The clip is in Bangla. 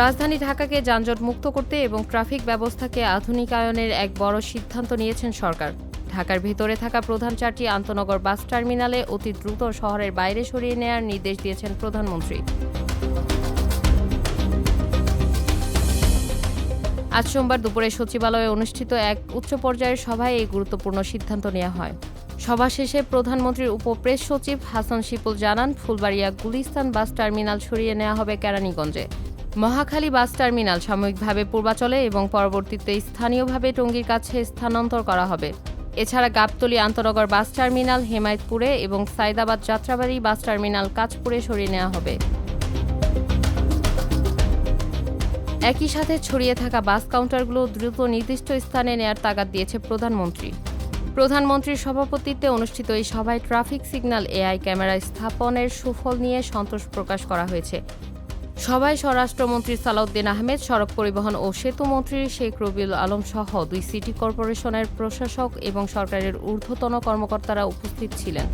রাজধানী ঢাকাকে যানজট মুক্ত করতে এবং ট্রাফিক ব্যবস্থাকে আধুনিকায়নের এক বড় সিদ্ধান্ত নিয়েছেন সরকার। ঢাকার ভেতরে থাকা প্রধান 4টি আন্তনগর বাস টার্মিনালে অতি দ্রুত শহরের বাইরে সরিয়ে নেওয়ার নির্দেশ দিয়েছেন প্রধানমন্ত্রী। আজ সোমবার দুপুরে সচিবালয়ে অনুষ্ঠিত এক উচ্চ পর্যায়ের সভায় এই গুরুত্বপূর্ণ সিদ্ধান্ত নেওয়া হয়। সভা শেষে প্রধানমন্ত্রীর উপপ্রেস সচিব হাসান শিপুল জানান, ফুলবাড়িয়া গুলিস্তান বাস টার্মিনাল সরিয়ে নেওয়া হবে কেরানীগঞ্জে। মহাখালী বাস টার্মিনাল সাময়িকভাবে পূর্বাচলে এবং পরবর্তীতে স্থানীয়ভাবে টঙ্গীর কাছে স্থানান্তর করা হবে। এছাড়া গাবতলী আন্তনগর বাস টার্মিনাল হেমায়েতপুরে এবং সাইদাবাদ যাত্রাবাড়ি বাস টার্মিনাল কাঁচপুরে সরিয়ে নেওয়া হবে। একই সাথে ছড়িয়ে থাকা বাস কাউন্টারগুলো দ্রুত নির্দিষ্ট স্থানে নেয়ার তাগাদ দিয়েছে প্রধানমন্ত্রী। প্রধানমন্ত্রীর সভাপতিত্বে অনুষ্ঠিত এই সভায় ট্রাফিক সিগন্যাল এআই ক্যামেরা স্থাপনের সুফল নিয়ে সন্তোষ প্রকাশ করা হয়েছে। সভায় স্বরাষ্ট্রমন্ত্রী সালাউদ্দিন আহমেদ, সড়ক পরিবহন ও সেতু মন্ত্রী শেখ রবিউল আলম সহ 2 সিটি কর্পোরেশনের প্রশাসক এবং সরকারের ঊর্ধ্বতন কর্মকর্তারা উপস্থিত ছিলেন।